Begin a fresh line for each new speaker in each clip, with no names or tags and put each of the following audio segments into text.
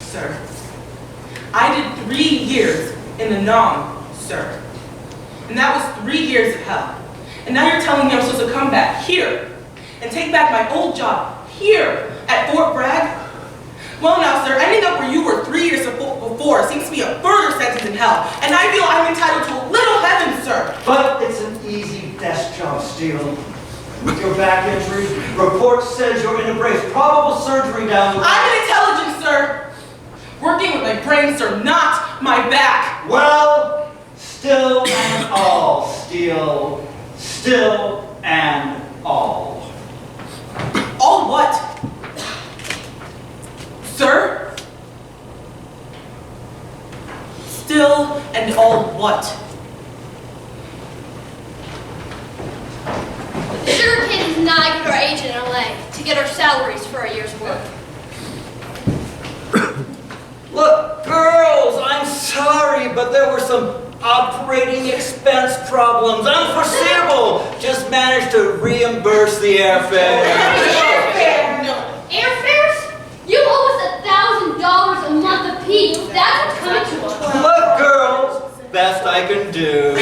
sir. I did 3 years in the NOM, sir. And that was 3 years of hell. And now you're telling me I'm supposed to come back here and take back my old job here at Fort Bragg? Well now, sir, ending up where you were 3 years before seems to be a further sentence in hell. And I feel I'm entitled to a little heaven, sir.
But it's an easy desk job, Steele. With your back injury, report says you're in a brace. Probable surgery down the road.
I'm intelligent, sir. Working with my brain, sir, not my back.
Well, still and all, Steele. Still and all.
All what? Sir? Still and all what?
The sugar kid is not a good our agent in LA to get our salaries for a year's work.
Look, girls, I'm sorry, but there were some operating expense problems. Unforeseeable. Just managed to reimburse the airfare.
Airfare?
No.
Airfares? You owe us $1,000 a month apiece. That's coming to us.
Look, girls, best I can do.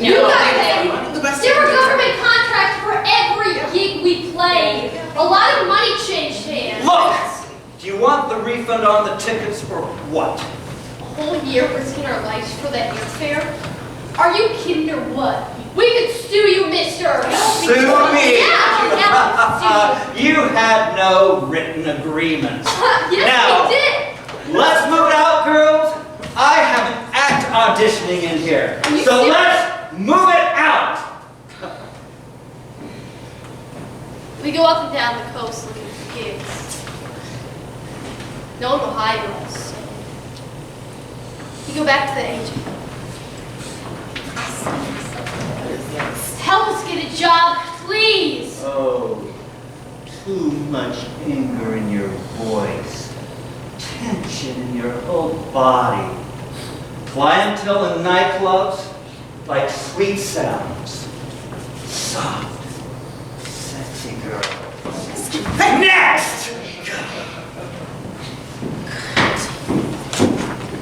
You guys, there were government contracts for every gig we played. A lot of money changed hands.
Look, do you want the refund on the tickets or what?
A whole year risking our lives for that airfare? Are you kidding or what? We could sue you, mister.
Sue me?
Yeah,
You had no written agreement.
yes,
Now,
we did.
let's move it out, girls. I have an act auditioning in here.
Are you
So
serious?
let's move it out.
We go up and down the coast looking for gigs. No one will hire us. You go back to the agent. Help us get a job, please.
Oh, too much anger in your voice. Tension in your whole body. Clientele in nightclubs like sweet sounds. Soft, sexy girl. Next!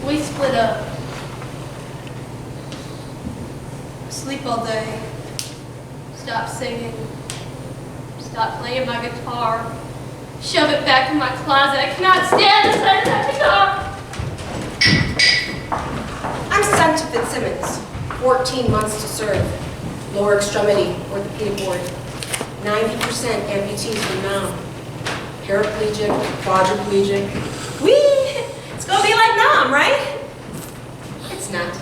We split up. Sleep all day. Stop singing. Stop playing my guitar. Shove it back in my closet. I cannot stand the sight of that guitar.
I'm sent to Fitzsimmons. 14 months to serve. Lower extremity, orthopedic ward. 90% amputees from now. Paraplegic, quadriplegic. Whee! It's gonna be like Nam, right? It's not.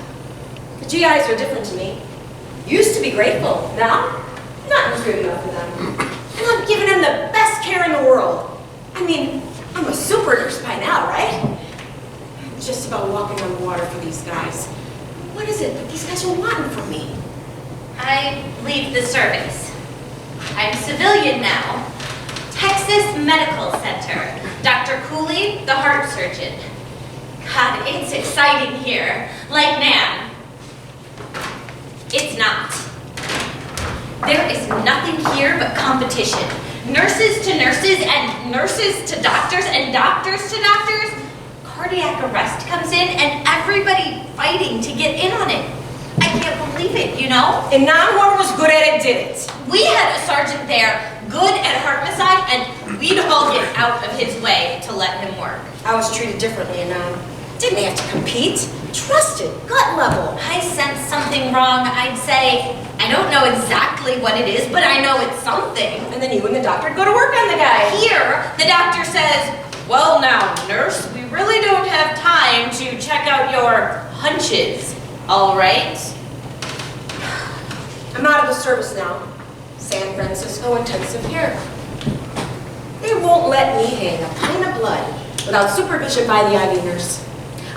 The GIs are different to me. Used to be grateful. Now, nothing's good enough for them. And I'm giving them the best care in the world. I mean, I'm a super nurse by now, right? I'm just about walking on water for these guys. What is it that these guys are wanting from me?
I leave the service. I'm civilian now. Texas Medical Center. Dr. Cooley, the heart surgeon. God, it's exciting here. Like Nan. It's not. There is nothing here but competition. Nurses to nurses and nurses to doctors and doctors to doctors. Cardiac arrest comes in and everybody fighting to get in on it. I can't believe it, you know?
And now whoever was good at it did it.
We had a sergeant there, good at heart massage, and we'd all get out of his way to let him work.
I was treated differently and didn't have to compete. Trusted, gut level.
I sense something wrong, I'd say. I don't know exactly what it is, but I know it's something.
And then you and the doctor go to work on the guy.
Here, the doctor says, well now, nurse, we really don't have time to check out your hunches, all right?
I'm out of the service now. San Francisco intensive care. They won't let me hang a pint of blood without supervision by the IV nurse.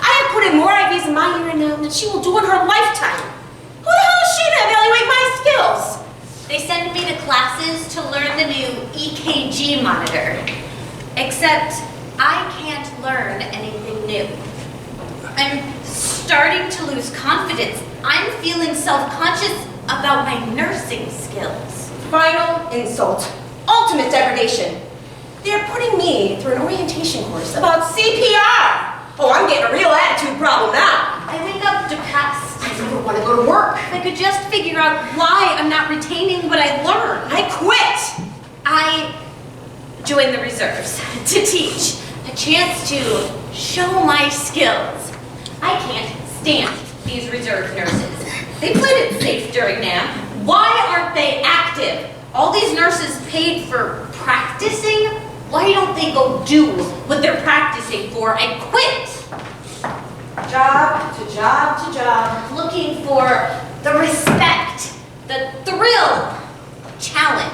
I have put in more IVs in my urine now than she will do in her lifetime. Who the hell is she to evaluate my skills?
They send me to classes to learn the new EKG monitor. Except I can't learn anything new. I'm starting to lose confidence. I'm feeling self-conscious about my nursing skills.
Final insult. Ultimate degradation. They're putting me through an orientation course about CPR. Oh, I'm getting a real attitude problem now.
I wake up depressed.
I never want to go to work.
If I could just figure out why I'm not retaining what I learned.
I quit.
I joined the reserves to teach, a chance to show my skills. I can't stand these reserve nurses. They played it safe during NAM. Why aren't they active? All these nurses paid for practicing? Why don't they go do what they're practicing for? I quit.
Job to job to job.
Looking for the respect, the thrill, challenge.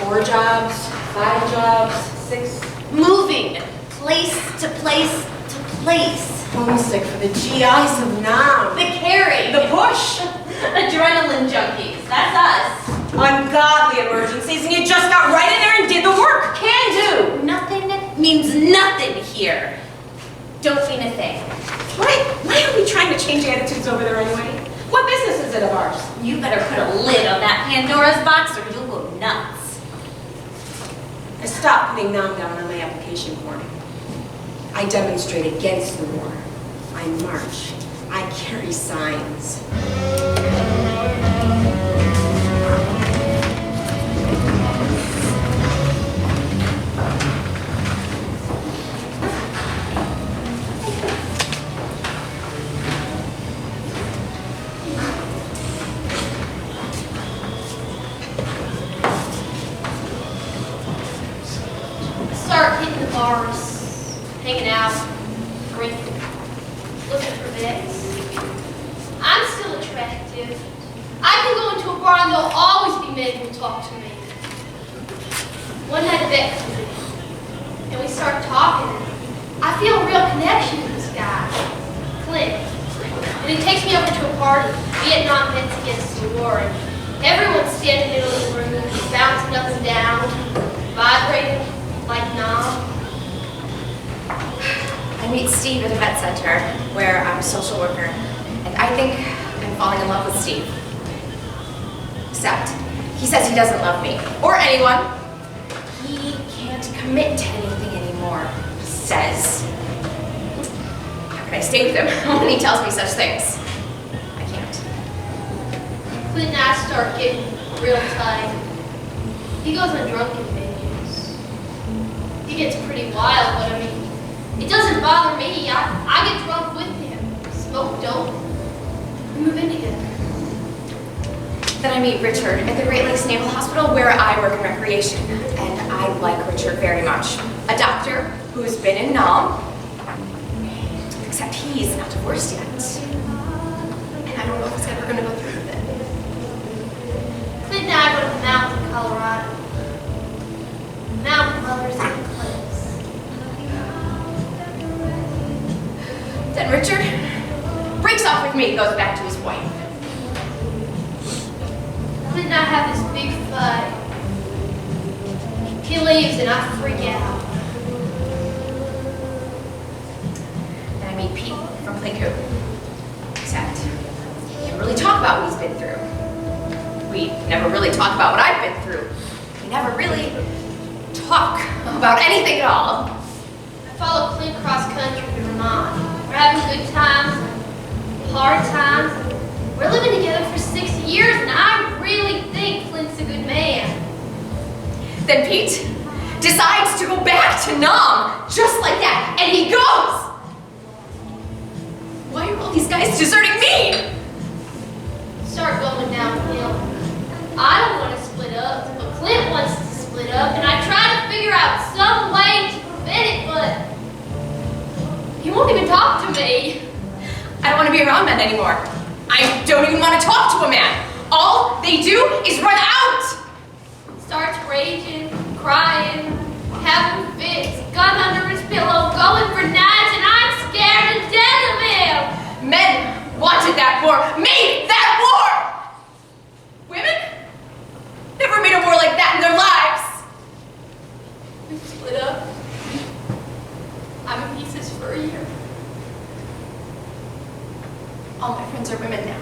4 jobs, 5 jobs, 6.
Moving place to place to place.
Homesick for the GIs of now.
The carry.
The push.
Adrenaline junkies. That's us.
Ungodly emergencies, and you just got right in there and did the work. Can do.
Nothing means nothing here. Don't mean a thing.
Why are we trying to change attitudes over there anyway? What business is it of ours?
You better put a lid on that Pandora's box or you'll go nuts.
I stopped putting nom down on my application form. I demonstrate against the war. I march. I carry signs.
Start hitting the bars, hanging out, drinking, looking for vets. I'm still attractive. I can go into a bar and there'll always be men who will talk to me. One night a vet comes in, and we start talking. I feel a real connection with this guy, Clint. And he takes me over to a party, Vietnam vets against the war, and everyone's standing in the middle of the room, bouncing up and down, vibrating like nom.
I meet Steve at a vet center where I'm a social worker, and I think I'm falling in love with Steve. Except, he says he doesn't love me, or anyone. He can't commit to anything anymore, he says. How can I stay with him when he tells me such things? I can't.
Clint and I start getting real tight. He goes on drunken binges. He gets pretty wild, but I mean, it doesn't bother me. I get drunk with him, smoke dope, we move in together.
Then I meet Richard at the Great Lakes Naval Hospital where I work in recreation, and I like Richard very much. A doctor who's been in Nam, except he's not divorced yet. And I don't know if he's ever going to go through with it.
Clint and I go to the mountains in Colorado. Mountain lovers and cliffs.
Then Richard breaks off with me and goes back to his wife.
Clint and I have this big fight. He leaves and I freak out.
Then I meet Pete from Play Coop. Except, we never really talk about what he's been through. We never really talk about what I've been through. We never really talk about anything at all.
I follow Clint cross country to Vermont. We're having good times, hard times. We're living together for 6 years, and I really think Clint's a good man.
Then Pete decides to go back to Nam, just like that, and he goes! Why are all these guys deserting me?
Start going downhill. I don't want to split up, but Clint wants to split up, and I try to figure out some way to prevent it, but he won't even talk to me.
I don't want to be around men anymore. I don't even want to talk to a man. All they do is run out.
Starts raging, crying, having fits, gun under his pillow, going for knives, and I'm scared to death of him.
Men wanted that war, made that war. Women never made a war like that in their lives.
We split up. I'm in pieces for a year.
All my friends are women now.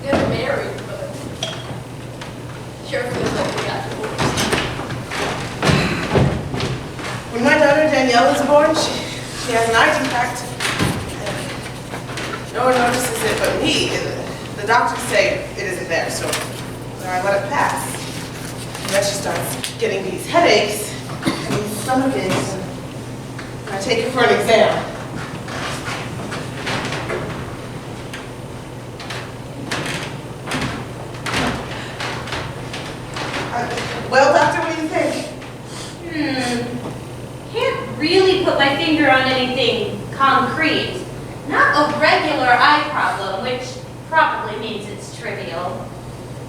Never married, but sure feels like we got divorced.
When my daughter Danielle was born, she
He has an eye defect. No one notices it but me. The doctors say it isn't there, so I let it pass. And then she starts getting these headaches and these stomach aches, and I take her for an exam. Well, doctor, what do you think?
Can't really put my finger on anything concrete. Not a regular eye problem, which probably means it's trivial.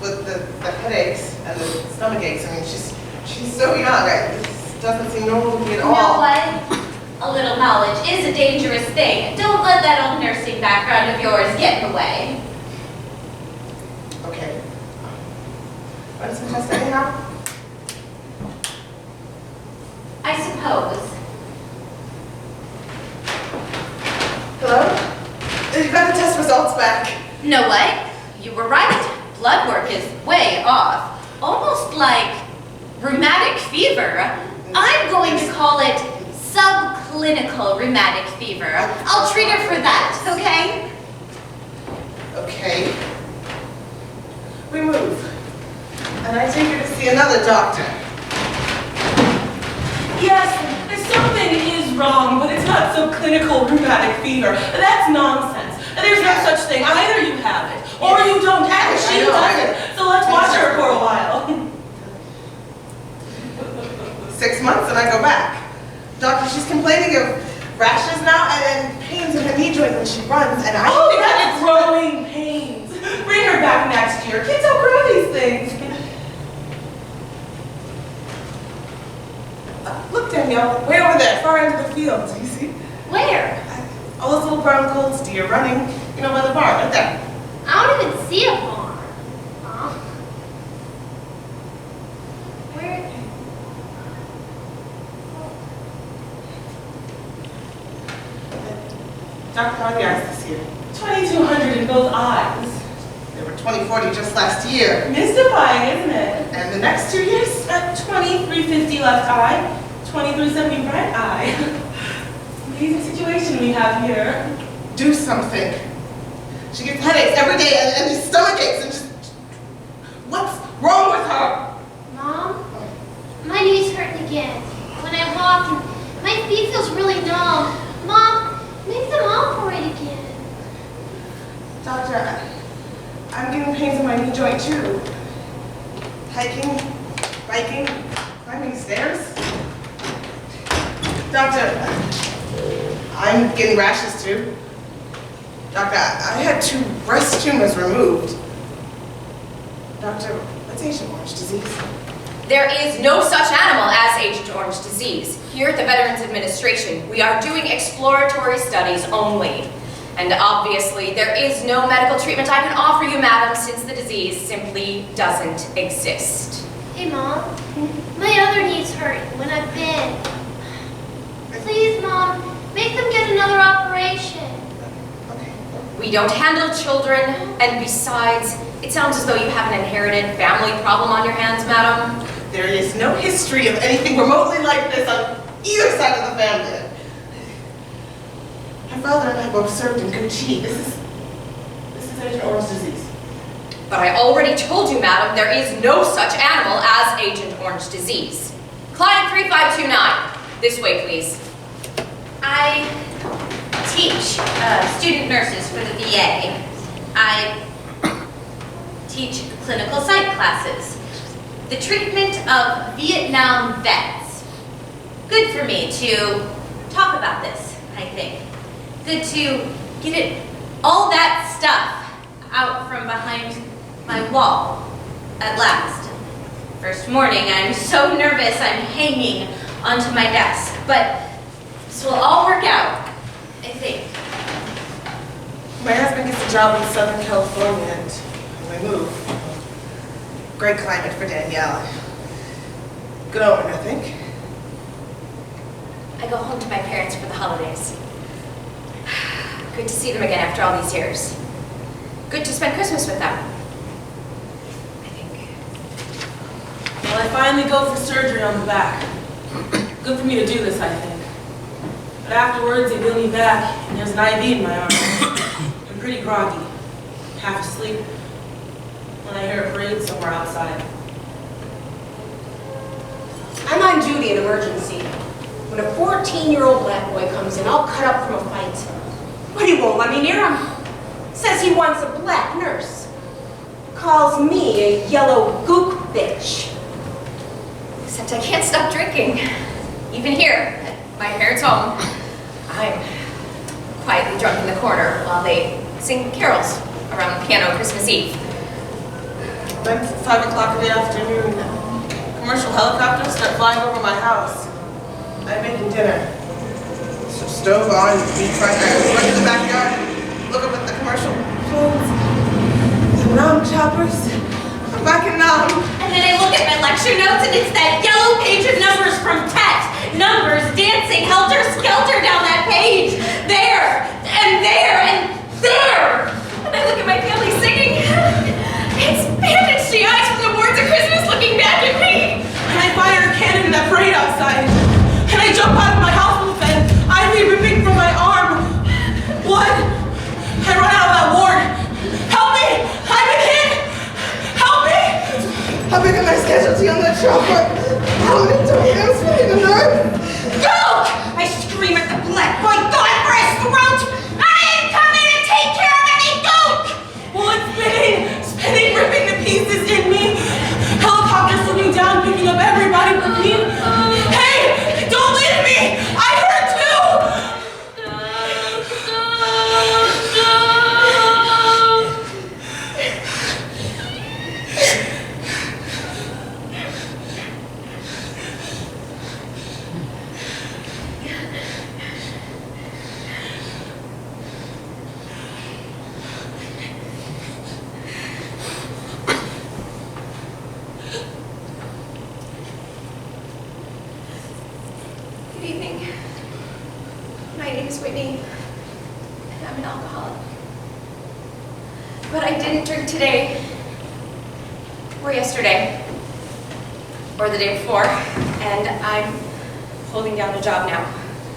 With the headaches and the stomach aches, I mean, she's so young. It doesn't seem normal to me at
You
all.
know what? A little knowledge is a dangerous thing. Don't let that old nursing background of yours get in the way.
Okay. Want some test anyhow?
I suppose.
Hello? You got the test results back.
Know what? You were right. Blood work is way off. Almost like rheumatic fever. I'm going to call it subclinical rheumatic fever. I'll treat her for that, okay?
Okay. We move. And I take her to see another doctor. Yes, something is wrong, but it's not subclinical rheumatic fever. That's nonsense. There's no such thing. Either you have it, or you don't have it. She doesn't. So let's watch her for a while. 6 months and I go back. Doctor, she's complaining of rashes now and pains in her knee joint when she runs, and I think that's growing pains. Bring her back next year. Kids outgrow these things. Look, Danielle, way over there, far end of the field. Do you see?
Where?
All those little brown colts deer running, you know, by the barn, right there.
I don't even see a barn. Huh? Where?
Dr. How are the eyes this year? 2,200 in both eyes. They were 20/40 just last year. Mystifying, isn't it? And the next 2 years? 2350 left eye, 2370 right eye. Amazing situation we have here. Do something. She gets headaches every day and these stomach aches and just... What's wrong with her?
Mom? My knee's hurting again. When I walk, and my feet feels really numb. Mom, make them operate again.
Doctor, I'm getting pains in my knee joint too. Hiking, biking, climbing stairs. Doctor, I'm getting rashes too. Doctor, I had 2 breast tumors removed. Doctor, what's Agent Orange disease?
There is no such animal as Agent Orange disease. Here at the Veterans Administration, we are doing exploratory studies only. And obviously, there is no medical treatment I can offer you, madam, since the disease simply doesn't exist.
Hey, Mom. My other knee's hurting when I bend. Please, Mom, make them get another operation.
Okay.
We don't handle children, and besides, it sounds as though you have an inherited family problem on your hands, madam.
There is no history of anything remotely like this on either side of the family. My father and I both served in Kochi. This is Agent Orange disease.
But I already told you, madam, there is no such animal as Agent Orange disease. Client 3529, this way, please.
I teach student nurses for the VA. I teach clinical psych classes. The treatment of Vietnam vets. Good for me to talk about this, I think. Good to get all that stuff out from behind my wall at last. First morning, I'm so nervous I'm hanging onto my desk, but this will all work out, I think.
My husband gets a job in Southern California and we move. Great climate for Danielle. Good omen, I think.
I go home to my parents for the holidays. Good to see them again after all these years. Good to spend Christmas with them, I think.
Well, I finally go for surgery on the back. Good for me to do this, I think. But afterwards, they wheel me back, and there's an IV in my arm. I'm pretty groggy, half asleep, when I hear a parade somewhere outside.
I'm on duty in emergency. When a 14-year-old black boy comes in, all cut up from a fight. But he won't let me near him. Says he wants a black nurse. Calls me a yellow gook bitch.
Except I can't stop drinking. Even here, at my parents' home, I'm quietly drunk in the corner while they sing carols around the piano Christmas Eve.
Then at 5 o'clock in the afternoon, commercial helicopters start flying over my house. I'm making dinner. Stove on, meat frying. I run to the backyard, look up at the commercial planes, the Nam choppers. I'm back in Nam.
And then I look at my lecture notes and it's that yellow page of numbers from Tet. Numbers dancing helter-skelter down that page. There, and there, and there.
And I look at my family singing. It's bandaged eyes from the boards of Christmas looking back at me.
And I fire a cannon in that parade outside. And I jump out of my house with an IV ripping from my arm. Blood. I run out of that ward. Help me! I've been hit! Help me! How big am I casualty on that chopper? How many times am I tonight?
Go! I scream at the black boy, going for his throat. I ain't coming to take care of any goat!
Bullets spinning, ripping the pieces in me. Helicopter swooping down, picking up everybody but me. Hey, don't leave me! I hurt too!
Good evening. My name is Whitney, and I'm an alcoholic. But I didn't drink today, or yesterday, or the day before, and I'm holding down a job now.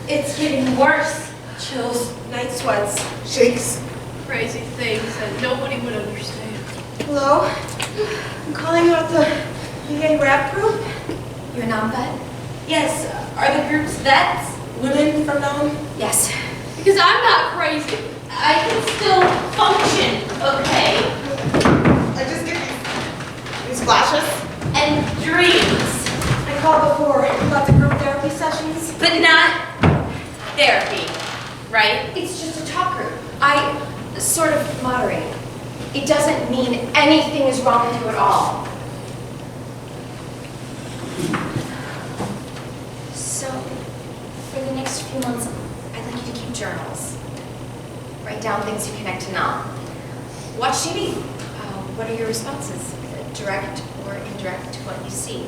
It's getting worse.
Chills, night sweats.
Shakes.
Crazy things that nobody would understand.
Hello? I'm calling about the VA rap group.
You a non-vet?
Yes, are the groups vets?
Women from Nam?
Yes.
Because I'm not crazy.
I can still function, okay?
I just get these flashes.
And dreams,
I called before about the group therapy sessions.
but not therapy, right?
It's just a talk group. I sort of moderate. It doesn't mean anything is wrong with you at all. So, for the next few months, I'd like you to keep journals. Write down things you connect to now. Watch TV. What are your responses? Direct or indirect to what you see?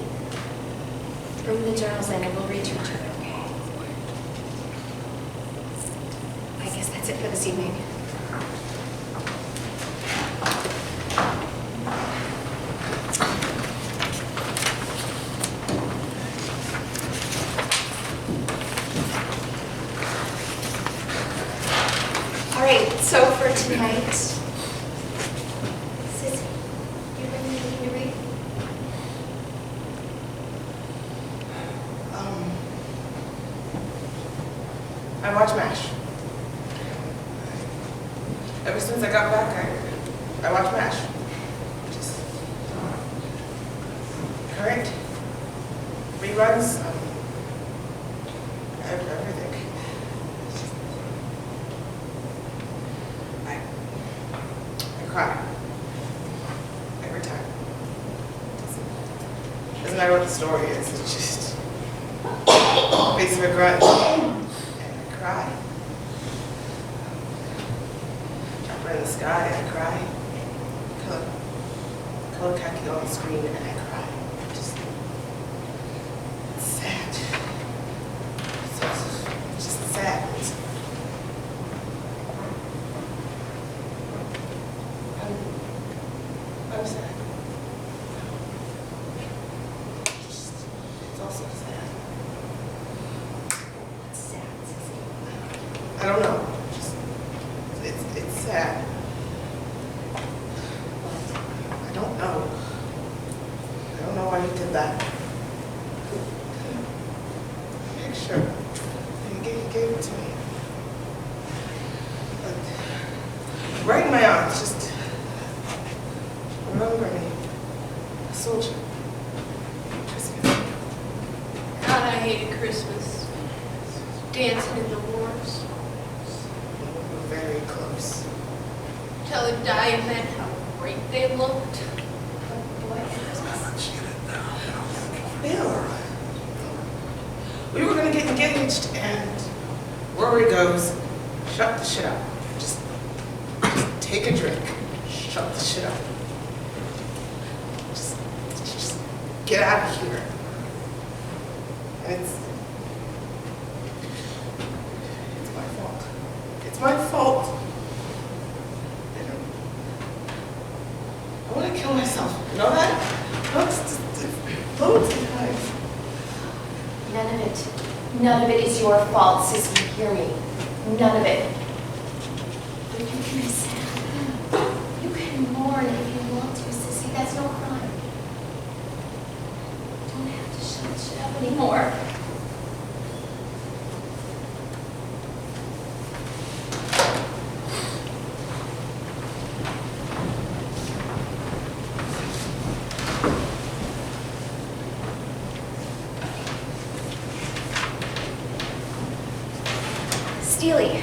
Bring the journals in and we'll read to each other, okay? I guess that's it for this evening. All right, so for tonight, Sissy, you bring me anything to read?
I watch MASH. Ever since I got back, I watch MASH. Just current reruns, everything. I cry every time. Doesn't matter what the story is. It's just face of a grudge. And I cry. Jumper in the sky, I cry. Color khaki on the screen, and I cry. Just it's sad. It's just sad. I'm sad. It's also sad.
What's sad, Sissy?
I don't know. Just, it's sad. I don't know. I don't know why you did that. Picture. You gave it to me. But right in my arms, just remember me. A soldier.
God, I hated Christmas. Dancing in the wars.
We're very close.
Telling dying men how great they looked. But boy, Christmas.
Bill. We were gonna get engaged, and Rory goes, shut the shit up. Just take a drink. Shut the shit up. Just get out of here. And it's my fault. It's my fault. I want to kill myself. You know that? Loads of times.
None of it is your fault, Sissy. Hear me. None of it. But you can be sad. You can mourn if you want to, Sissy. That's no crime. You don't have to shut shit up anymore. Steely.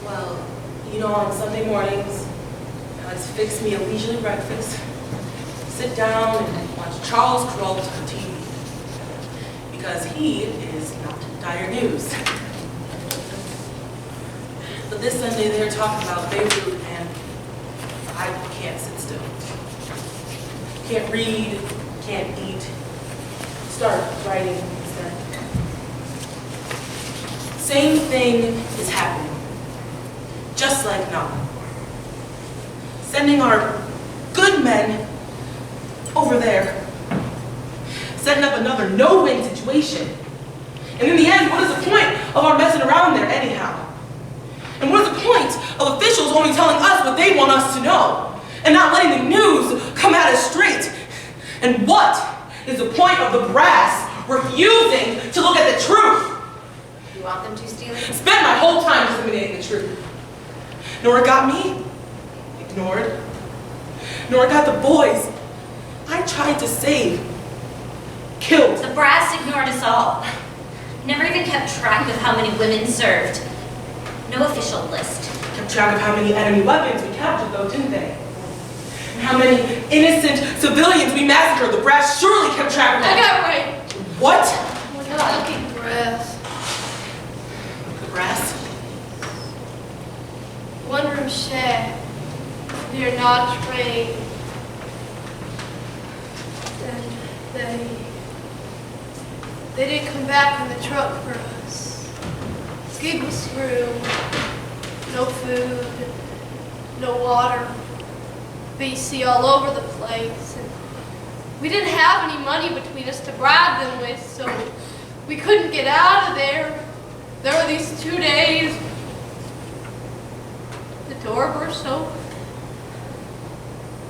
Well, you know, on Sunday mornings, I like to fix me a leisurely breakfast, sit down and watch Charles Crolt on TV, because he is not dire news. But this Sunday they're talking about Beirut, and I can't sit still. Can't read, can't eat, start writing instead. Same thing is happening, just like now. Sending our good men over there, setting up another no-win situation. And in the end, what is the point of our messing around there anyhow? And what is the point of officials only telling us what they want us to know, and not letting the news come at us straight? And what is the point of the brass refusing to look at the truth?
You want them to, Steely?
Spent my whole time disseminating the truth. Nor it got me. Ignored. Nor it got the boys I tried to save. Killed.
The brass ignored us all. Never even kept track of how many women served. No official list.
Kept track of how many enemy weapons we captured though, didn't they? And how many innocent civilians we massacred. The brass surely kept track of
I
that.
got right.
What?
Oh my God, look at brass.
The brass?
One room shed. Near not train. Then they didn't come back on the truck for us. Giggles room. No food. No water. BC all over the place. And we didn't have any money between us to bribe them with, so we couldn't get out of there. There were these 2 days. The door burst open.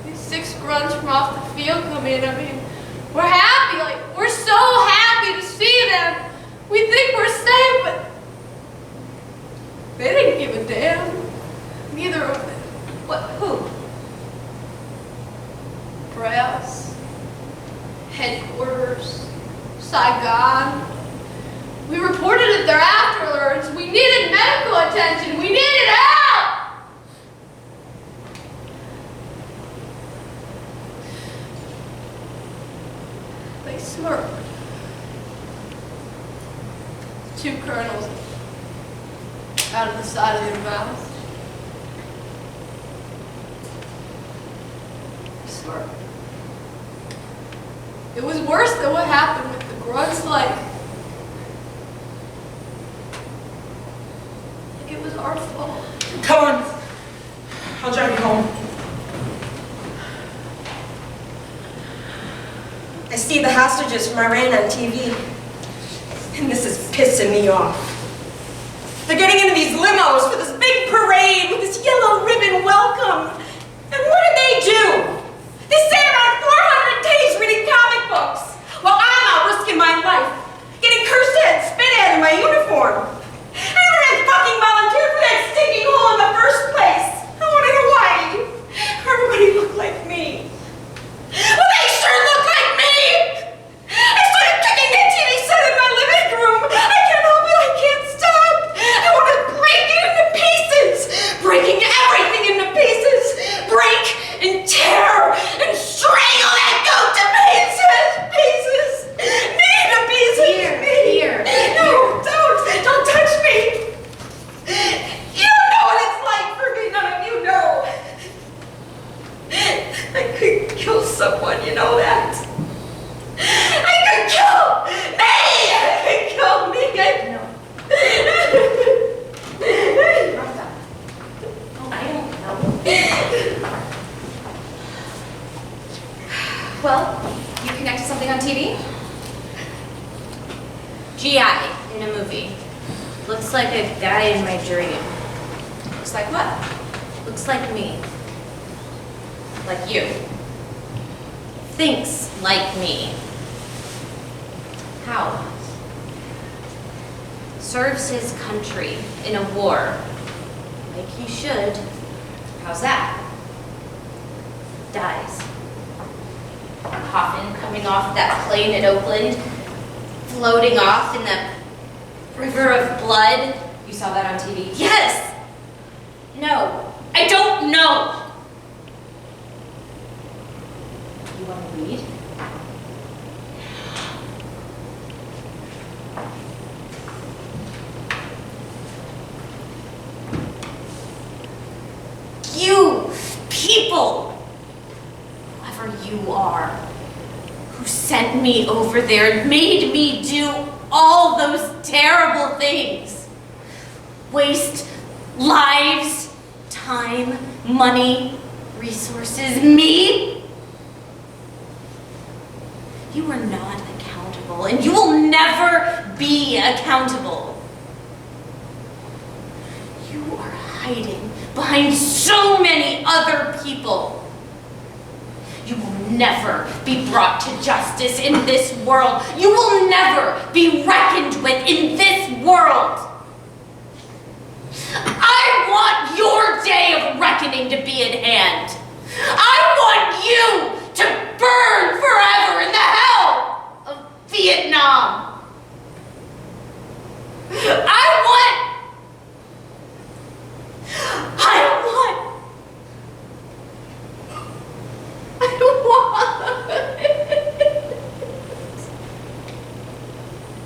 These 6 grunts from off the field come in. I mean, we're happy. Like, we're so happy to see them. We think we're safe, but they didn't give a damn. Neither of them.
What? Who?
Brass, headquarters, Saigon. We reported it there afterwards. We needed medical attention. We needed help. They smirked. 2 kernels out of the side of their mouth. Smirked. It was worse than what happened with the grunts, like it was our fault.
Come on. I'll drive you home.
I see the hostages from Iran on TV. And this is pissing me off. They're getting into these limos for this big parade with this yellow ribbon welcome. And what do? They stay around 400 days reading comic books while I'm out risking my life, getting cursed at, spit at in my uniform. I never had fucking volunteered for that stinking hole in the first place. I wanted Hawaii. Everybody looked like me. Well, they sure look like me! I started kicking that TV set in my living room. I can't help it, I can't stop. I want to break it into pieces. Breaking everything into pieces. Break and tear and strangle that goat to pieces. Pieces. Me to pieces.
Here.
No, don't touch me. You don't know what it's like for me. None of you know. I could kill someone, you know that? I could kill me! I could kill me!
No. Martha. Oh, I don't know. Well, you connect to something on TV? GI in a movie. Looks like a guy in my dream. Looks like what? Looks like me. Like you. Thinks like me. How? Serves his country in a war. Like he should. How's that? Dies. Coffin coming off that plane at Oakland. Floating off in the river of blood. You saw that on TV? Yes! No. I don't know. You want to read? You people, whoever you are, who sent me over there and made me do all those terrible things. Waste lives, time, money, resources, me. You are not accountable, and you will never be accountable. You are hiding behind so many other people. You will never be brought to justice in this world. You will never be reckoned with in this world. I want your day of reckoning to be at hand. I want you to burn forever in the hell of Vietnam. I want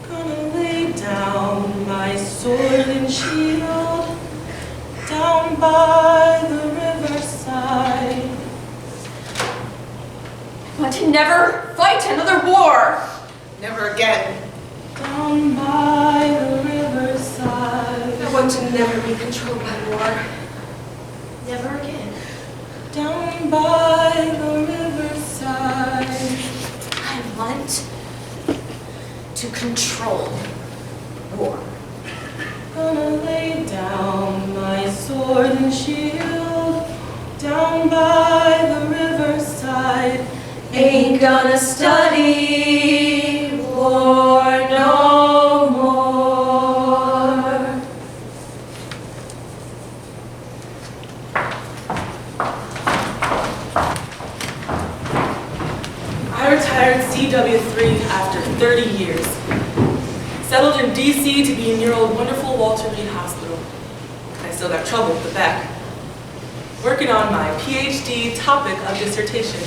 Gonna lay down my sword and shield down by the riverside.
I want to never fight another war.
Never again.
Down by the riverside.
I want to never be controlled by war.
Never again.
Down by the riverside.
I want to control war.
Gonna lay down my sword and shield down by the riverside.
Ain't gonna study war no more.
I retired CW3 after 30 years. Settled in DC to be in your old wonderful Walter Reed Hospital. I still got trouble with the back. Working on my PhD topic of dissertation.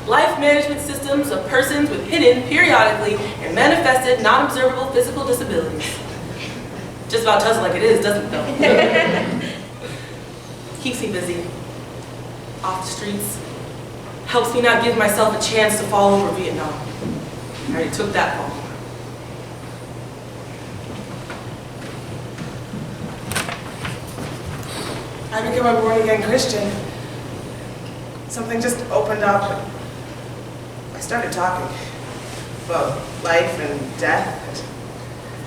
Life management systems of persons with hidden, periodically, and manifested non-observable physical disabilities. Just about tells it like it is, doesn't it though? Keeps me busy. Off the streets. Helps me not give myself a chance to fall over Vietnam. I already took that fall.
I became a born-again Christian. Something just opened up. I started talking about life and death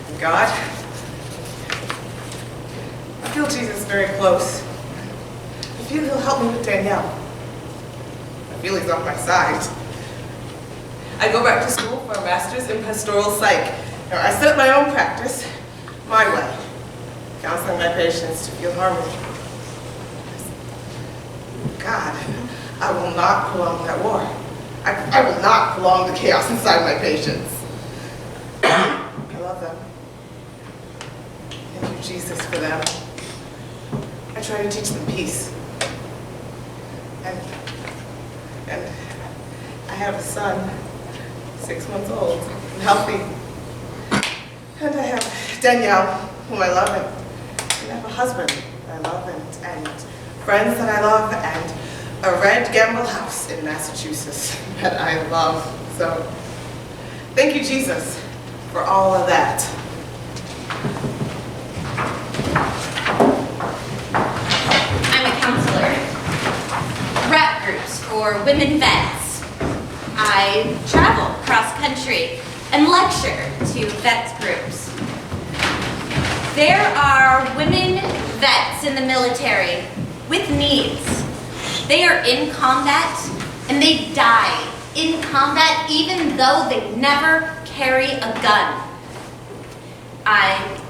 and God. I feel Jesus very close. I feel he'll help me with Danielle. I feel he's on my side. I go back to school for a master's in pastoral psych. Now, I set up my own practice, my way, counseling my patients to feel harmony. God, I will not prolong that war. I will not prolong the chaos inside my patients. I love them. Thank you, Jesus, for them. I try to teach them peace. And I have a son, 6 months old, and healthy. And I have Danielle, whom I love, and I have a husband I love, and friends that I love, and a red gamble house in Massachusetts that I love. So, thank you, Jesus, for all of that.
I'm a counselor. Rep groups for women vets. I travel cross country and lecture to vets groups. There are women vets in the military with needs. They are in combat and they die in combat even though they never carry a gun. I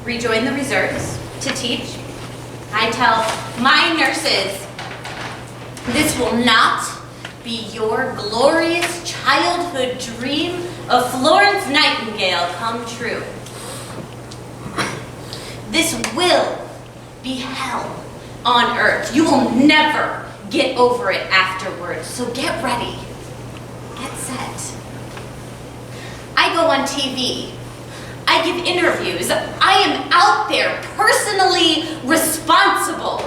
rejoin the reserves to teach. I tell my nurses, this will not be your glorious childhood dream of Florence Nightingale come true. This will be hell on earth. You will never get over it afterwards. So get ready. Get set. I go on TV. I give interviews. I am out there personally responsible.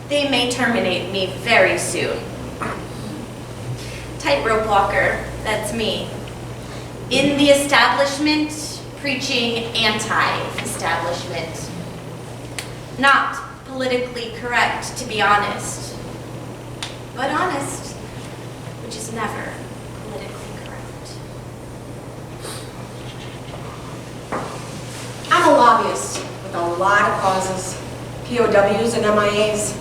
They may terminate me very soon. Tightrope walker, that's me. In the establishment, preaching anti-establishment. Not politically correct, to be honest. But honest, which is never politically correct.
I'm a lobbyist with a lot of causes. POWs and MIAs,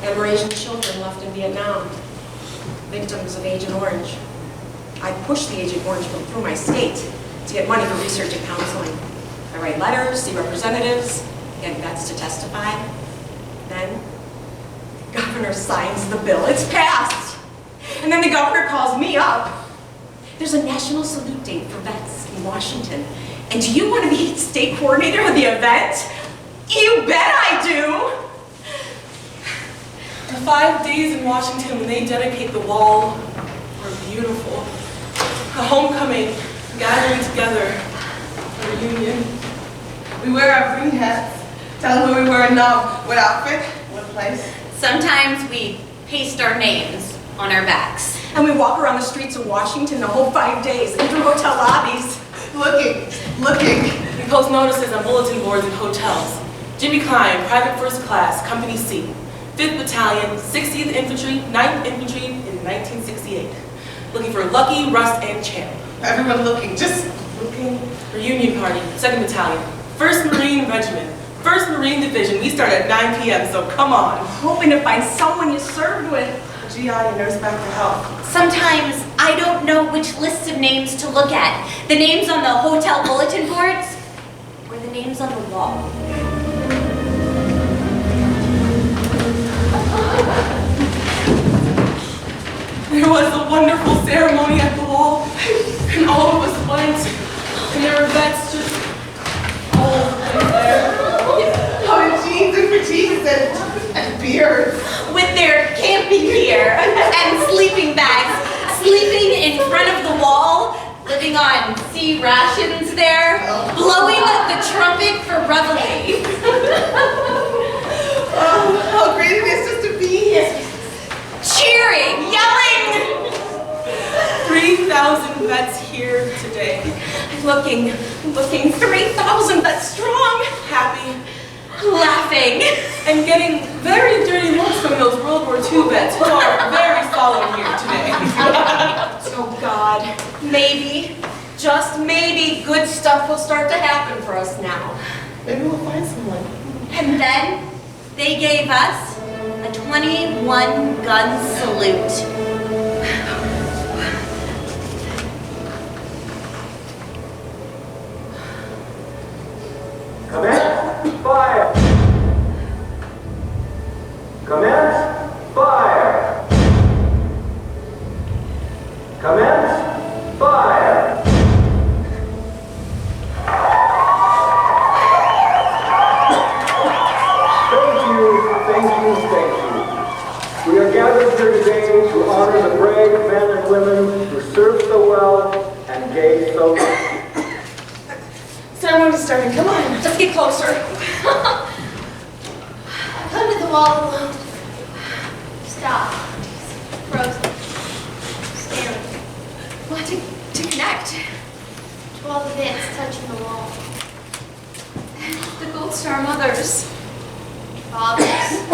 Amerasian children left in Vietnam, victims of Agent Orange. I push the Agent Orange bill through my state to get money for research and counseling. I write letters, see representatives, get vets to testify. Then, the governor signs the bill. It's passed. And then the governor calls me up. There's a national salute date for vets in Washington. And do you want to be state coordinator of the event? You bet I do!
The 5 days in Washington when they dedicate the wall are beautiful. A homecoming, gathering together, a reunion. We wear our green hats, tell them where we were and what outfit, what place.
Sometimes we paste our names on our backs.
And we walk around the streets of Washington the whole 5 days, and through hotel lobbies.
Looking.
We post notices on bulletin boards in hotels. Jimmy Klein, Private First Class, Company C, 5th Battalion, 60th Infantry, 9th Infantry in 1968. Looking for Lucky, Rust, and Champ.
Everyone looking, just looking.
Reunion party, 2nd Battalion, 1st Marine Regiment, 1st Marine Division. We start at 9 p.m., so come on.
Hoping to find someone you served with.
GI and nurse back to health.
Sometimes I don't know which list of names to look at. The names on the hotel bulletin boards or the names on the wall.
There was a wonderful ceremony at the wall, and all of us went, and there were vets just all there.
Oh, jeans and fatigues and beards.
With their camping gear and sleeping bags, sleeping in front of the wall, living on sea rations there, blowing the trumpet for reveille.
Oh, how great it is just to be here.
Cheering, yelling.
3,000 vets here today.
Looking 3,000 but strong.
Happy,
Laughing.
and getting very dirty looks from those World War II vets who are very solemn here today.
Oh God,
Maybe
Just maybe good stuff will start to happen for us now.
Maybe we'll find someone.
And then they gave us a 21-gun salute.
Commence fire! Commence fire! Commence fire! Thank you. We are gathered here today to honor the brave men and women who served so well and gave so much.
Ceremony's starting. Come on.
Let's get closer.
Come to the wall alone. Stop. Frozen. Staring.
What, to connect?
12 events touching the wall.
The Gold Star mothers,
Fathers.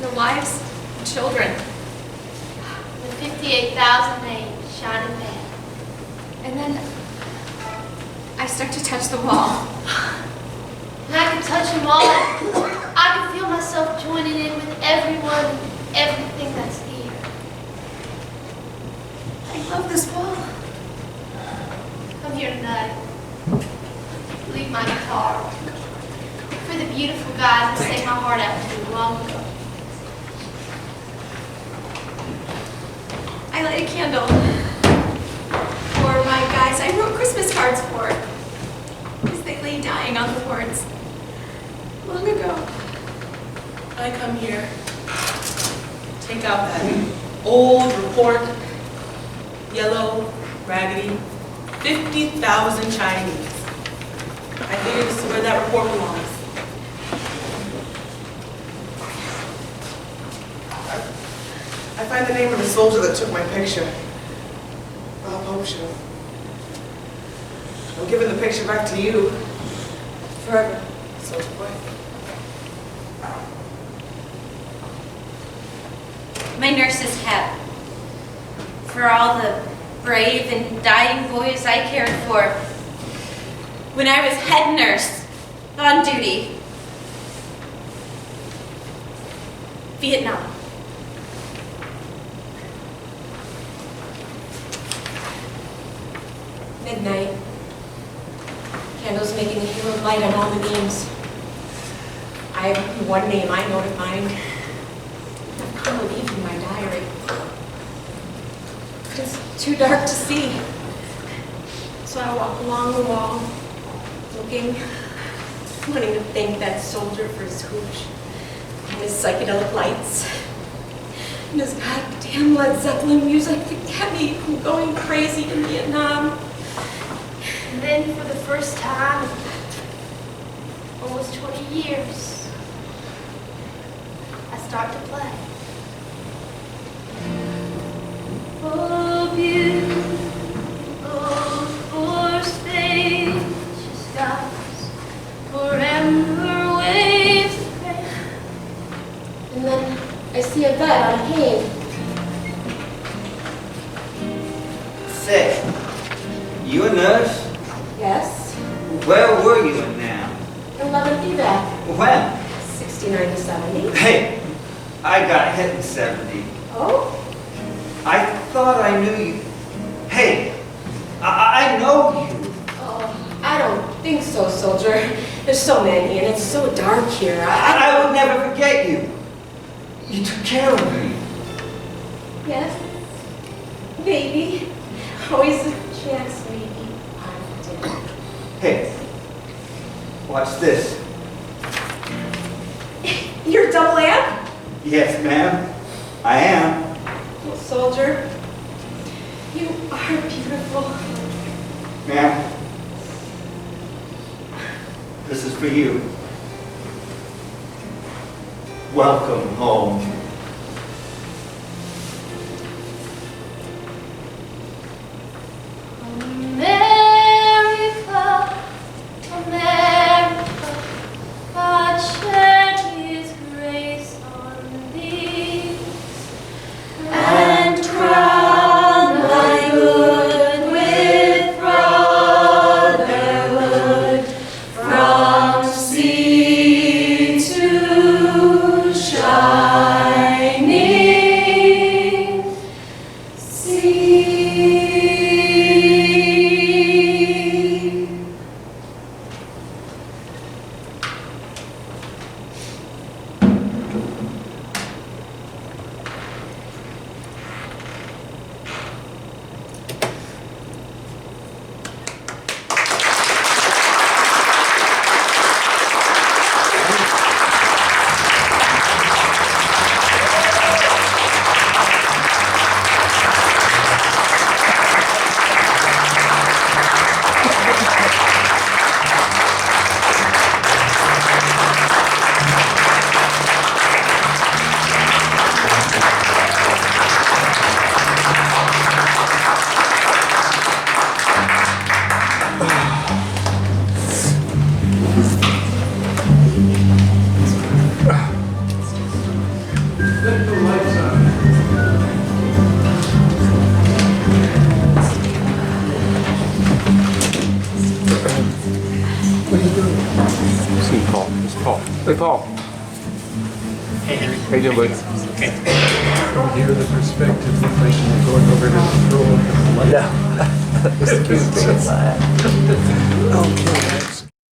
the wives, and children.
The 58,000 names shining there.
And then I start to touch the wall.
And I can touch them all. I can feel myself joining in with everyone and everything that's here.
I love this wall.
I'm here tonight. Leave my guitar. For the beautiful guys that sang my heart out to me long ago.
I light a candle for my guys I wrote Christmas cards for, because they lay dying on the wards long ago.
I come here, take out that old report, yellow, raggedy, 50,000 Chinese. I think this is where that report belongs.
I find the name of the soldier that took my picture. Bob Hope. I'm giving the picture back to you. Forever, Soldier Boy.
My nurse's cap. For all the brave and dying boys I cared for. When I was head nurse on duty. Vietnam.
Midnight. Candles making a halo of light on all the names. I have one name I know to find. I've come to leave in my diary. But it's too dark to see. So I walk along the wall, looking, wanting to thank that soldier for his hooch, and his psychedelic lights, and his goddamn Led Zeppelin music to get me from going crazy in Vietnam.
And then for the first time, in almost 20 years, I start to play. Oh, beautiful for spacious skies, forever waves of grace.
And then I see a bed on a cane.
Say, you a nurse?
Yes.
Where were you in now?
11th evac.
When?
69 to 70.
Hey, I got hit in 70.
Oh?
I thought I knew you. Hey, I know you.
Oh, I don't think so, soldier. There's so many, and it's so dark here.
I would never forget you. You took care of me.
Yes. Baby. Always a chance, maybe. I did.
Hey, watch this.
You're double amp?
Yes, ma'am. I am.
Well, soldier, you are beautiful.
Ma'am, this is for you. Welcome home.
America, America, God shed His grace on thee, and crown thy good with
Let the lights on. What are you doing?
See Paul. It's Paul. Hey, Paul.
Hey, Harry.
How you doing, buddy?
Okay. From here, the perspective looks like you're going over to the door with the light.
No. It's cute.
Okay.